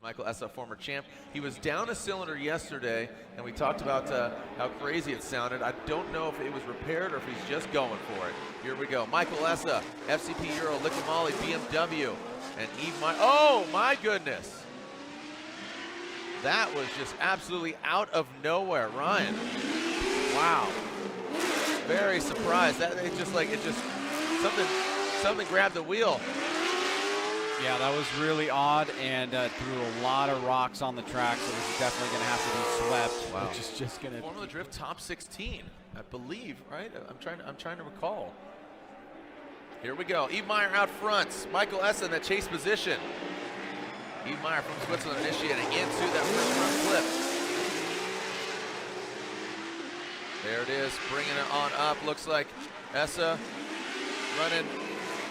Michael ESSA, former champ. He was down a cylinder yesterday, and we talked about how crazy it sounded. I don't know if it was repaired or if he's just going for it. Here we go. Michael ESSA, FCP Euro, Liquid Moly, BMW, and Eve. Oh my goodness! That was just absolutely out of nowhere, Ryan. Wow. Very surprised. That something grabbed the wheel. Yeah, that was really odd and threw a lot of rocks on the track, so this is definitely going to have to be swept. Wow. Which is just going to. Formula Drift top 16, I believe, right? I'm trying to recall. Here we go. Eve Meyer out front. Michael ESSA in that chase position. Eve Meyer from Switzerland initiating into that first front flip. There it is, bringing it on up. Looks like ESSA running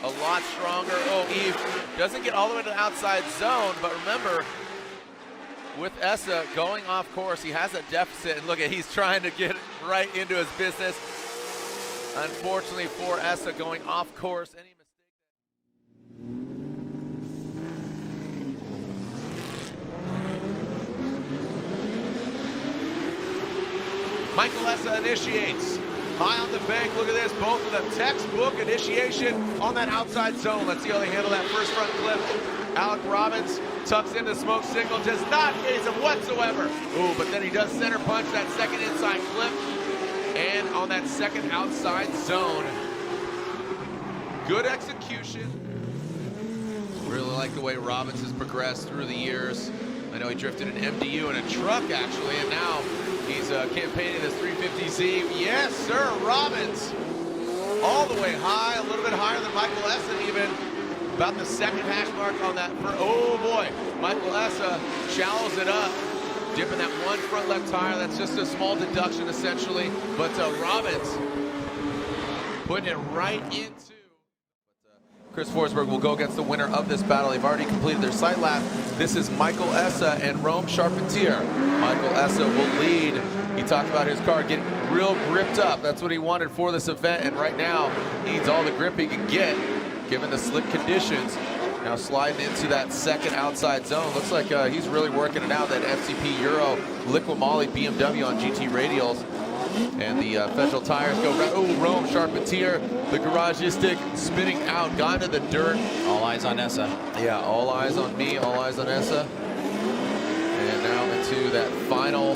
a lot stronger. Oh, Eve doesn't get all the way to the outside zone, but remember, with ESSA going off course, he has a deficit, and look at, he's trying to get right into his business. Unfortunately for ESSA, going off course. Any Michael ESSA initiates. High on the bank, look at this, both of them textbook initiation on that outside zone. Let's see how they handle that first front clip. Alec Robbins tucks into smoke signal, does not phase him whatsoever. Ooh, but then he does center punch that second inside clip. And on that second outside zone, good execution. Really like the way Robbins has progressed through the years. I know he drifted an MDU in a truck, actually, and now he's campaigning this 350Z. Yes, sir, Robbins. All the way high, a little bit higher than Michael ESSA even. About the second hash mark on that. Oh, boy. Michael ESSA shallows it up, dipping that one front left tire. That's just a small deduction, essentially. But Robbins putting it right into. Chris Forsberg will go against the winner of this battle. They've already completed their site lap. This is Michael ESSA and Rome Charpentier. Michael ESSA will lead. He talked about his car getting real gripped up. That's what he wanted for this event, and right now he needs all the grip he can get, given the slick conditions. Now sliding into that second outside zone. Looks like he's really working it out, that FCP Euro Liquid Moly BMW on GT radials. And the Federal tires go right. Oh, Rome Charpentier, the garagistic spinning out, got into the dirt. All eyes on ESSA. Yeah, all eyes on me, all eyes on ESSA. And now into that final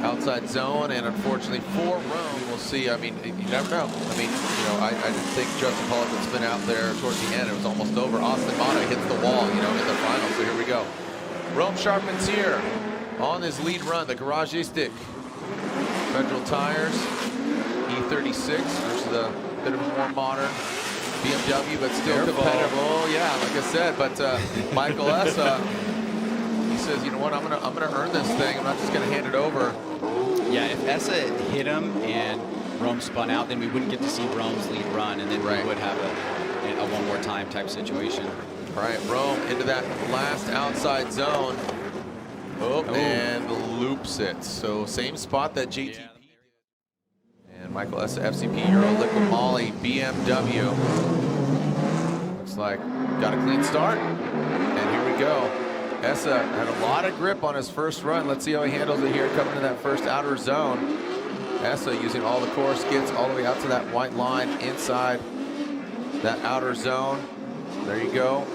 outside zone, and unfortunately for Rome, we'll see. I mean, you never know. I mean, you know, I didn't think Justin Pollock would spin out there towards the end. It was almost over. Austin Mono hits the wall, you know, in the final. So here we go. Rome Charpentier on his lead run, the garagistic. Federal tires, E36 versus a bit of a more modern BMW, but still competitive. Oh yeah, like I said, but Michael ESSA, he says, you know what, I'm gonna earn this thing. I'm not just gonna hand it over. Yeah, if ESSA hit him and Rome spun out, then we wouldn't get to see Rome's lead run, and then we would have a one more time type situation. All right, Rome into that last outside zone. Oh, and loops it. So same spot that GTP did. And Michael ESSA, FCP Euro Liquid Moly BMW. Looks like got a clean start. And here we go. ESSA had a lot of grip on his first run. Let's see how he handles it here coming to that first outer zone. ESSA using all the core skids all the way out to that white line inside that outer zone. There you go.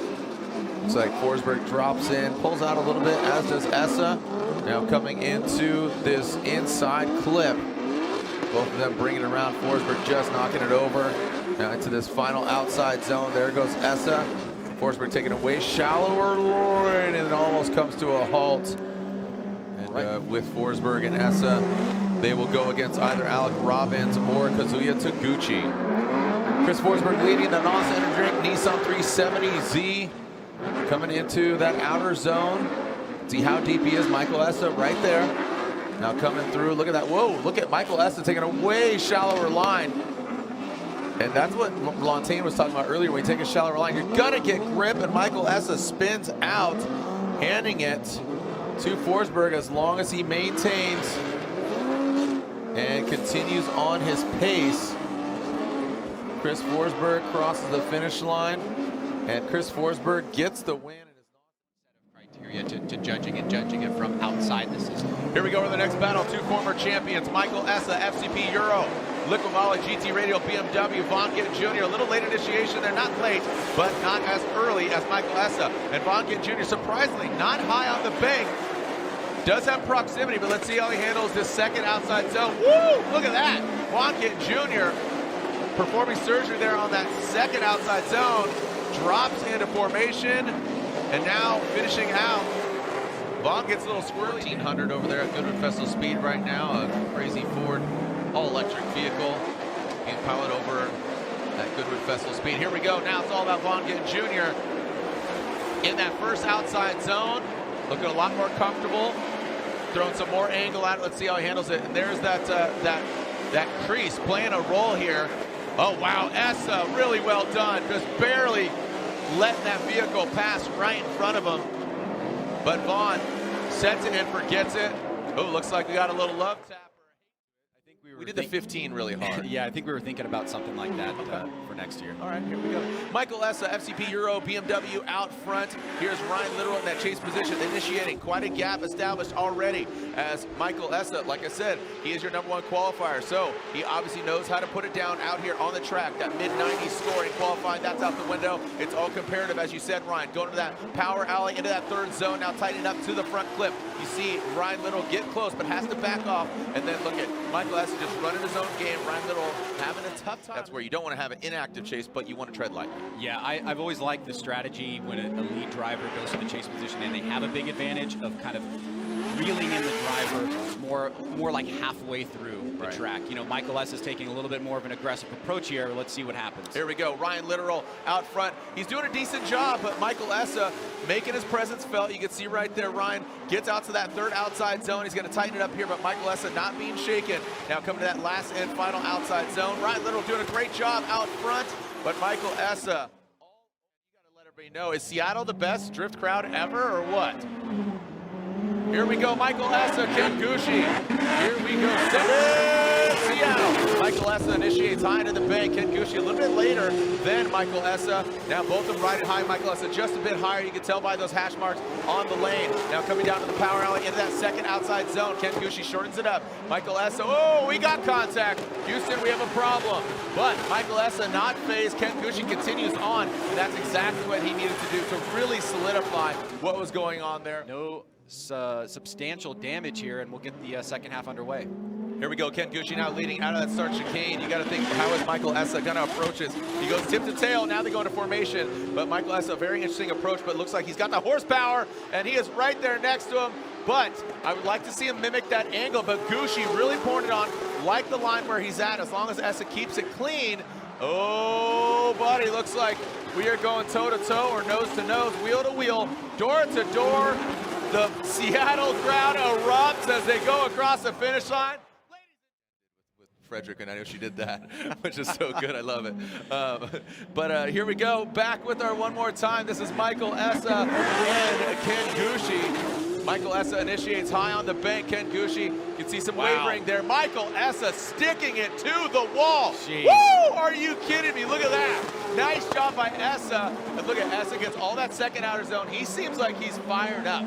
Looks like Forsberg drops in, pulls out a little bit, as does ESSA. Now coming into this inside clip. Both of them bringing it around. Forsberg just knocking it over. Now into this final outside zone. There goes ESSA. Forsberg taking a way shallower line, and it almost comes to a halt. And with Forsberg and ESSA, they will go against either Alec Robbins or Kazuya Taguchi. Chris Forsberg leading the NOS Energy Drink Nissan 370Z. Coming into that outer zone. See how deep he is. Michael ESSA right there. Now coming through. Look at that. Whoa, look at Michael ESSA taking a way shallower line. And that's what Lantain was talking about earlier. When you take a shallower line, you're going to get grip. And Michael ESSA spins out, handing it to Forsberg as long as he maintains and continues on his pace. Chris Forsberg crosses the finish line. And Chris Forsberg gets the win. Criteria judging it from outside the system. Here we go to the next battle. Two former champions, Michael ESSA, FCP Euro, Liquid Volley, GT Radio, BMW, Von Gittin Jr. A little late initiation. They're not late, but not as early as Michael ESSA. And Von Gittin Jr. surprisingly not high on the bank. Does have proximity, but let's see how he handles this second outside zone. Woo! Look at that. Von Gittin Jr. performing surgery there on that second outside zone. Drops into formation, and now finishing out. Vaughn gets a little squirrely. 1400 over there at Goodwood Festival Speed right now. A crazy Ford all-electric vehicle being piloted over at Goodwood Festival Speed. Here we go. Now it's all about Von Gittin Jr. in that first outside zone. Looking a lot more comfortable. Throwing some more angle at it. Let's see how he handles it. And there's that crease playing a role here. Oh, wow. ESSA, really well done. Just barely letting that vehicle pass right in front of him. But Vaughn sets it and forgets it. Oh, looks like we got a little love tapper. I think we did the 15 really hard. Yeah, I think we were thinking about something like that for next year. All right, here we go. Michael ESSA, FCP Euro, BMW out front. Here's Ryan Little in that chase position, initiating quite a gap established already as Michael ESSA, like I said, he is your #1 qualifier, so he obviously knows how to put it down out here on the track. That mid-90s score in qualifying, that's out the window. It's all comparative, as you said, Ryan. Going to that power alley into that third zone, now tightening up to the front clip. You see Ryan Little get close, but has to back off, and then look at Michael ESSA just running his own game. Ryan Little having a tough time. That's where you don't want to have an inactive chase, but you want to tread lightly. Yeah, I've always liked the strategy when a lead driver goes to the chase position and they have a big advantage of kind of reeling in the driver more like halfway through the track. You know, Michael ESSA is taking a little bit more of an aggressive approach here. Let's see what happens. Here we go. Ryan Little out front. He's doing a decent job, but Michael ESSA making his presence felt. You can see right there, Ryan gets out to that third outside zone. He's going to tighten it up here, but Michael ESSA not being shaken. Now coming to that last and final outside zone. Ryan Little doing a great job out front, but Michael ESSA, you got to let everybody know, is Seattle the best drift crowd ever or what? Here we go, Michael ESSA, Ken Gucci. Here we go, Seattle. Michael ESSA initiates high into the bank. Ken Gucci a little bit later than Michael ESSA. Now both of them riding high. Michael ESSA just a bit higher. You can tell by those hash marks on the lane. Now coming down to the power alley into that second outside zone. Ken Gucci shortens it up. Michael ESSA, oh, we got contact. Houston, we have a problem. But Michael ESSA not phased. Ken Gucci continues on. And that's exactly what he needed to do to really solidify what was going on there. No substantial damage here, and we'll get the second half underway. Here we go, Ken Gucci now leading out of that start chicane. You got to think, how is Michael ESSA going to approach this? He goes tip to tail, now they go into formation, but Michael ESSA, a very interesting approach, but looks like he's got the horsepower, and he is right there next to him. But I would like to see him mimic that angle, but Gucci really pouring it on, like the line where he's at, as long as ESSA keeps it clean. Oh, buddy, looks like we are going toe-to-toe or nose-to-nose, wheel-to-wheel, door-to-door. The Seattle crowd erupts as they go across the finish line. With Frederick, and I know she did that, which is so good. I love it. But here we go, back with our one more time. This is Michael ESSA and Ken Gucci. Michael ESSA initiates high on the bank. Ken Gucci, you can see some wavering there. Michael ESSA sticking it to the wall. Jeez. Woo! Are you kidding me? Look at that. Nice job by ESSA. And look at ESSA gets all that second outer zone. He seems like he's fired up.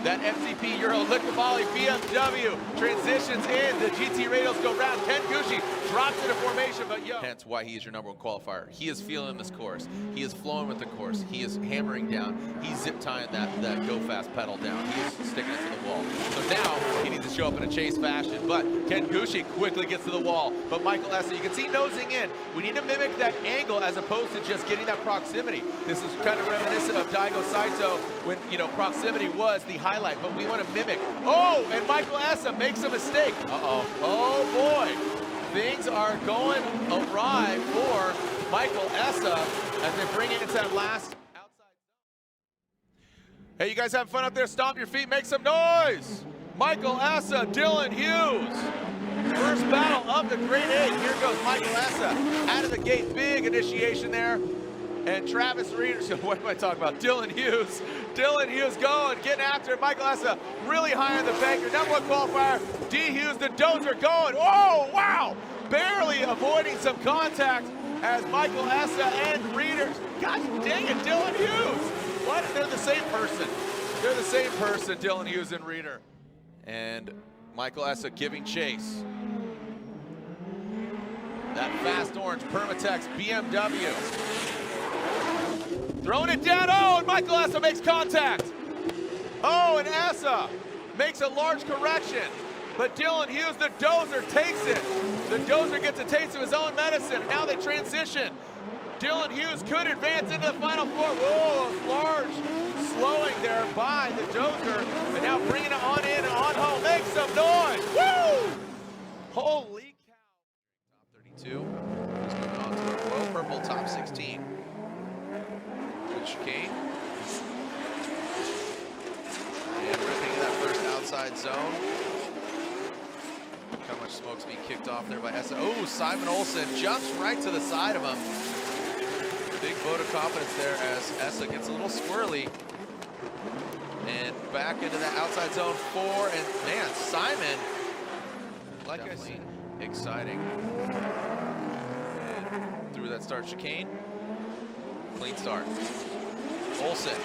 That FCP Euro Liquid Volley BMW transitions in. The GT radials go round. Ken Gucci drops into formation, but hence why he is your #1 qualifier. He is feeling this course. He is flowing with the course. He is hammering down. He's zip tying that go fast pedal down. He is sticking it to the wall. So now he needs to show up in a chase fashion. But Ken Gucci quickly gets to the wall. But Michael ESSA, you can see nosing in. We need to mimic that angle as opposed to just getting that proximity. This is kind of reminiscent of Daigo Saito when, you know, proximity was the highlight, but we want to mimic. Oh, and Michael ESSA makes a mistake. Uh-oh. Oh, boy. Things are going awry for Michael ESSA as they bring it into that last outside zone. Hey, you guys having fun up there? Stomp your feet, make some noise. Michael ESSA, Dylan Hughes. First battle of the Grade 8. Here goes Michael ESSA out of the gate. Big initiation there. And Travis Reeder, what am I talking about? Dylan Hughes. Dylan Hughes going, getting after it. Michael ESSA really high on the banker. #1 qualifier, D. Hughes, the dozer going. Oh, wow! Barely avoiding some contact as Michael ESSA and Reeder. God dang it, Dylan Hughes. What? They're the same person. They're the same person, Dylan Hughes and Reeder. And Michael ESSA giving chase. That fast orange Permatex BMW. Throwing it down, oh, and Michael ESSA makes contact. Oh, and ESSA makes a large correction. But Dylan Hughes, the dozer, takes it. The dozer gets a taste of his own medicine. Now they transition. Dylan Hughes could advance into the final four. Whoa, large slowing there by the dozer. And now bringing it on in and on home. Make some noise. Woo! Holy cow. Top 32. He's moving on to a low purple top 16. Good chicane. And ripping in that first outside zone. Look how much smoke's being kicked off there by ESSA. Oh, Simon Olsen jumps right to the side of him. Big vote of confidence there as ESSA gets a little squirrely. And back into that outside zone 4. And man, Simon, like definitely I said, exciting. And through that start chicane. Clean start. Olsen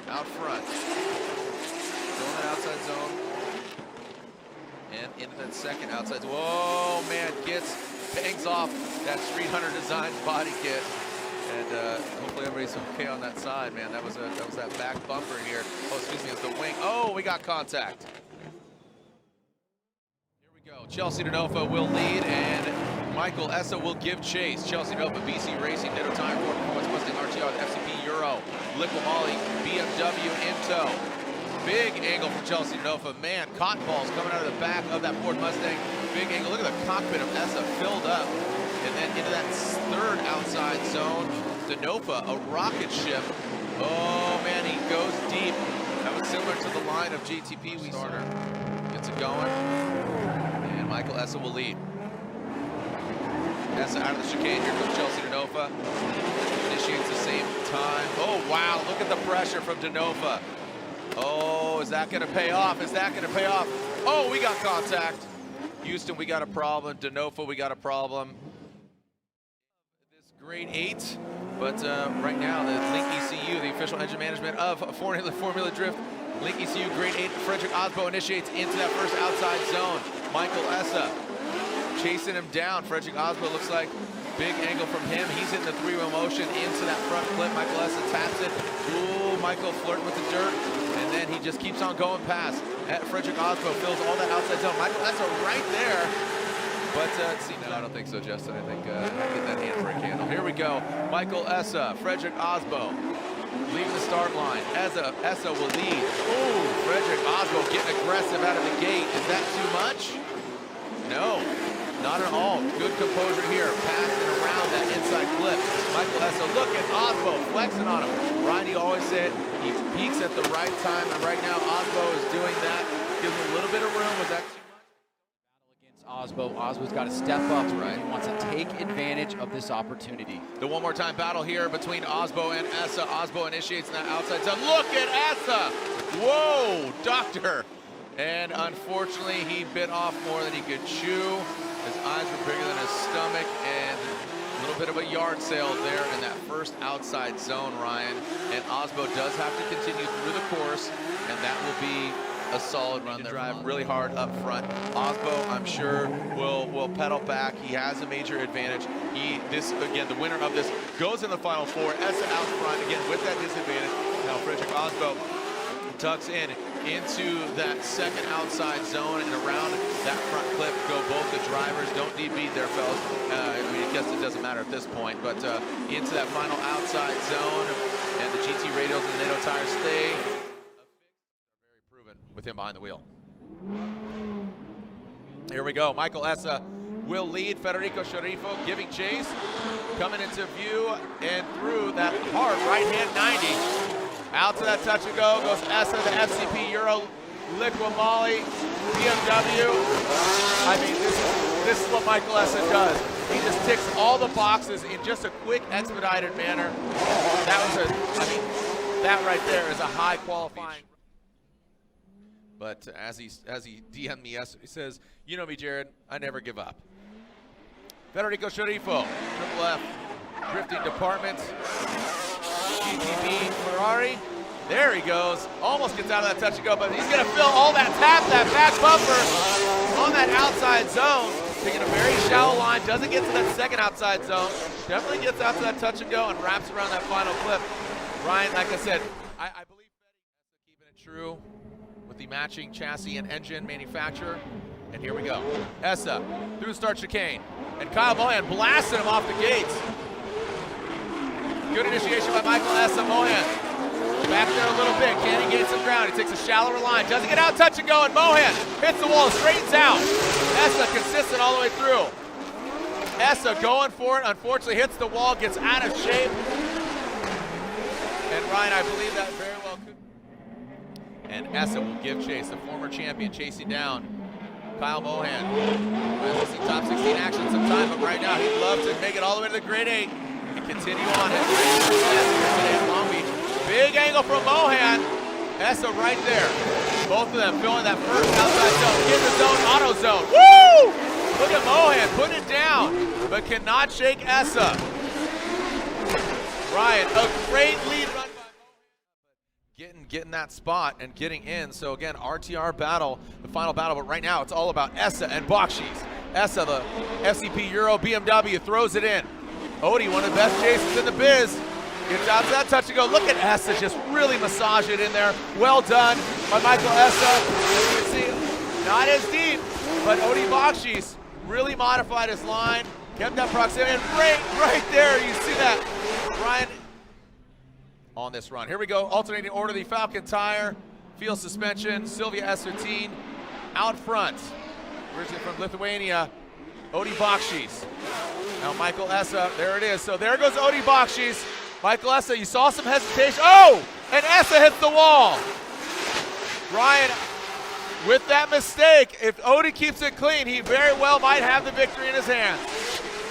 out front. Going that outside zone. And into that second outside. Whoa, man, bangs off that Street Hunter design body kit. And hopefully everybody's okay on that side, man. That was that back bumper here. Oh, excuse me, it's the wing. Oh, we got contact. Here we go. Chelsea Denofa will lead, and Michael ESSA will give chase. Chelsea Denofa, BC Racing, Ditto Tire, Ford Performance Mustang RTR, the FCP Euro, Liquid Molly, BMW in tow. Big angle from Chelsea Denofa. Man, cotton balls coming out of the back of that Ford Mustang. Big angle. Look at the cockpit of ESSA filled up. And then into that third outside zone, Denofa, a rocket ship. Oh man, he goes deep. That was similar to the line of GTP we started. Gets it going. And Michael ESSA will lead. ESSA out of the chicane. Here comes Chelsea Denofa. Initiates the same time. Oh wow, look at the pressure from Denofa. Oh, is that going to pay off? Is that going to pay off? Oh, we got contact. Houston, we got a problem. Denofa, we got a problem. This grade 8, but right now the Link ECU, the official engine management of Formula Drift, Link ECU grade 8, Frederick Osbo initiates into that first outside zone. Michael ESSA chasing him down. Frederick Osbo looks like big angle from him. He's in the three-wheel motion into that front clip. Michael ESSA taps it. Ooh, Michael flirting with the dirt. And then he just keeps on going past. Frederick Osbo fills all that outside zone. Michael ESSA right there. But, see, no, I don't think so, Justin. I think get that handbrake handle. Here we go. Michael ESSA, Frederick Osbo leaving the start line. ESSA will lead. Ooh, Frederick Osbo getting aggressive out of the gate. Is that too much? No. Not at all. Good composure here. Passing around that inside clip. Michael ESSA, look at Osbo flexing on him. Ryan, you always said he peaks at the right time, and right now Osbo is doing that. Gives him a little bit of room. Was that too much? Battle against Osbo. Osbo's got to step up. Right. He wants to take advantage of this opportunity. The one more time battle here between Osbo and ESSA. Osbo initiates in that outside zone. Look at ESSA. Whoa, doctor. And unfortunately, he bit off more than he could chew. His eyes were bigger than his stomach, and a little bit of a yard sale there in that first outside zone, Ryan. And Osbo does have to continue through the course, and that will be a solid run there. Drive really hard up front. Osbo, I'm sure, will pedal back. He has a major advantage. Again, the winner of this goes in the final four. ESSA out front, again, with that disadvantage. Now, Frederick Osbo tucks into that second outside zone, and around that front clip go both the drivers. Don't need beat there, fellas. I mean, I guess it doesn't matter at this point, but into that final outside zone, and the GT radials and the NATO tires stay very proven with him behind the wheel. Here we go. Michael ESSA will lead. Federico Sharifo giving chase, coming into view and through that hard right-hand 90. Out to that touch and go goes ESSA, the FCP Euro, Liquid Molly, BMW. I mean, this is what Michael ESSA does. He just ticks all the boxes in just a quick, expedited manner. That right there is a high qualifying. But as he DM'd me yesterday, he says, "You know me, Jared, I never give up." Federico Sharifo, Triple F Drifting Department. GTB Ferrari, There he goes. Almost gets out of that touch and go, but he's going to fill all that back bumper on that outside zone. Taking a very shallow line, doesn't get to that second outside zone. Definitely gets out to that touch and go and wraps around that final clip. Ryan, like I said, I believe keeping it true with the matching chassis and engine manufacturer. And here we go. ESSA through the start chicane. And Kyle Mohan blasting him off the gates. Good initiation by Michael ESSA. Mohan back there a little bit. Can he gain some ground? He takes a shallower line. Doesn't get out, touch and go. And Mohan hits the wall, straightens out. ESSA consistent all the way through. ESSA going for it. Unfortunately hits the wall, gets out of shape. And Ryan, I believe that very well could. And ESSA will give chase. The former champion chasing down Kyle Mohan. We'll see top 16 action sometime, but right now he'd love to make it all the way to the grade 8 and continue on. Long Beach. Big angle from Mohan. ESSA right there. Both of them filling that first outside zone. In the zone, auto zone. Woo! Look at Mohan putting it down, but cannot shake ESSA. Ryan, a great lead run by Mohan. Getting that spot and getting in. So again, RTR battle, the final battle, but right now it's all about ESSA and Bakshi's. ESSA, the FCP Euro BMW, throws it in. Odie, one of the best chases in the biz. Gets out to that touch and go. Look at ESSA just really massage it in there. Well done by Michael ESSA. As you can see, not as deep, but Odie Bakshi's really modified his line, kept that proximity, and right there, you see that. Ryan on this run. Here we go, alternating order, the Falcon tire, field suspension, Sylvia S13 out front. Originally from Lithuania, Odie Bakshi's. Now Michael ESSA, there it is. So there goes Odie Bakshi's. Michael ESSA, you saw some hesitation. Oh, and ESSA hits the wall. Ryan, with that mistake, if Odie keeps it clean, he very well might have the victory in his hands.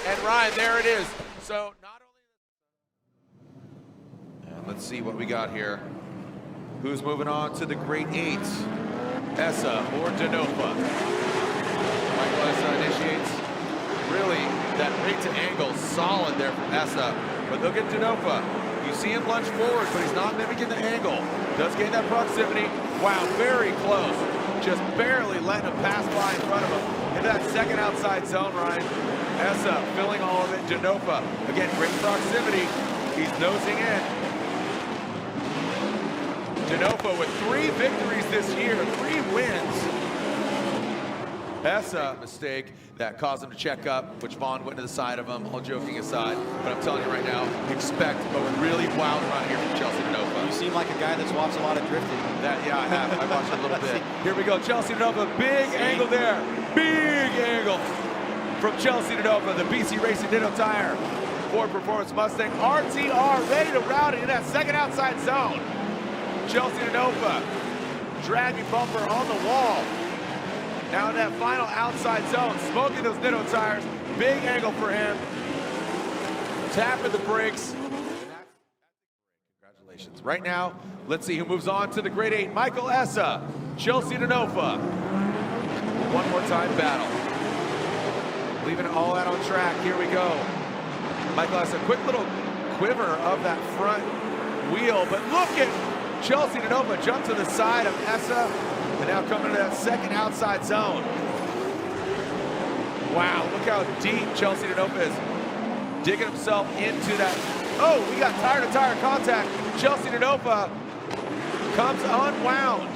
And Ryan, there it is. So not only. And let's see what we got here. Who's moving on to the grade 8? ESSA or Denofa? Michael ESSA initiates. Really, that rate to angle solid there from ESSA. But look at Denofa. You see him lunge forward, but he's not mimicking the angle. Does gain that proximity. Wow, very close. Just barely letting him pass by in front of him. Into that second outside zone, Ryan. ESSA filling all of it. Denofa, again, great proximity. He's nosing in. Denofa with 3 victories this year, 3 wins. ESSA mistake that caused him to check up, which Vaughn went to the side of him, all joking aside. But I'm telling you right now, expect a really wild run here from Chelsea Denofa. You seem like a guy that's watched a lot of drifting. Yeah, I have. I watched it a little bit. Here we go, Chelsea Denofa, big angle there. Big angle from Chelsea Denofa, the BC Racing Ditto Tire. Ford Performance Mustang RTR ready to route it in that second outside zone. Chelsea Denofa, dragging bumper on the wall. Now in that final outside zone, smoking those Ditto tires. Big angle for him. Tapping the brakes. Congratulations. Right now, let's see who moves on to the grade 8. Michael ESSA, Chelsea Denofa. One more time battle. Leaving it all out on track. Here we go. Michael ESSA, quick little quiver of that front wheel, but look at Chelsea Denofa jump to the side of ESSA. And now coming to that second outside zone. Wow, look how deep Chelsea Denofa is. Digging himself into that. Oh, we got tire-to-tire contact. Chelsea Denofa comes unwound.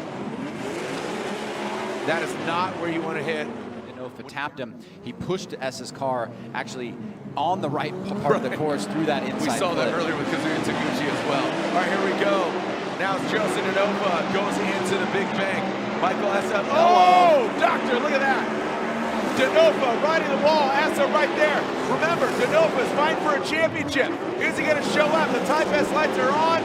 That is not where you want to hit. Denofa tapped him. He pushed ESSA's car actually on the right part of the course through that inside. We saw that earlier with Kazuya Taguchi as well. All right, here we go. Now Chelsea Denofa goes into the big bank. Michael ESSA, oh, doctor, look at that. Denofa riding the wall, ESSA right there. Remember, Denofa is fighting for a championship. Is he gonna show up? The Type S lights are on,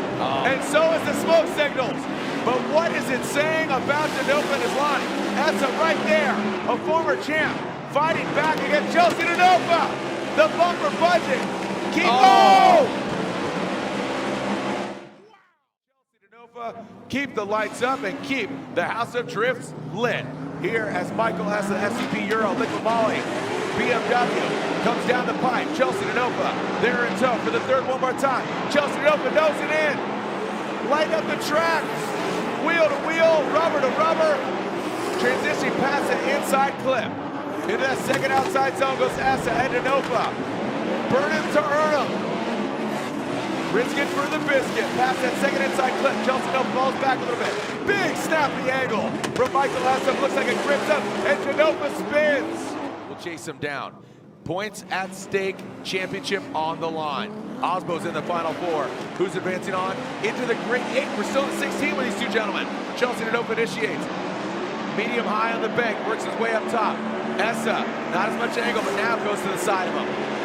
and so is the smoke signals. But what is it saying about Denofa and his line? ESSA right there, a former champ, fighting back against Chelsea Denofa. The bumper budget. Keep the lights up and keep the House of Drifts lit. Here as Michael ESSA, FCP Euro, Liquid Molly, BMW comes down the pipe. Chelsea Denofa, they're in tow for the third one more time. Chelsea Denofa knows it in. light up the track. Wheel to wheel, rubber to rubber. Transitioning past the inside clip. Into that second outside zone goes ESSA and Denofa. Burnham to Earnham. Risking for the biscuit. Past that second inside clip. Chelsea Denofa falls back a little bit. Big snappy angle from Michael ESSA. Looks like it grips up and Denofa spins. We'll chase him down. Points at stake, championship on the line. Osbo's in the final four. Who's advancing on? Into the Great 8. We're still at 16 with these two gentlemen. Chelsea Denofa initiates. Medium high on the bank, works his way up top. ESSA, not as much angle, but now goes to the side of him.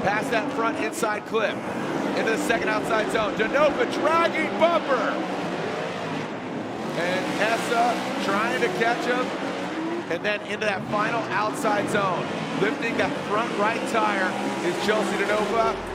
Past that front inside clip. Into the second outside zone. Denofa dragging bumper. And ESSA trying to catch him. And then into that final outside zone. Lifting that front right tire is Chelsea Denofa.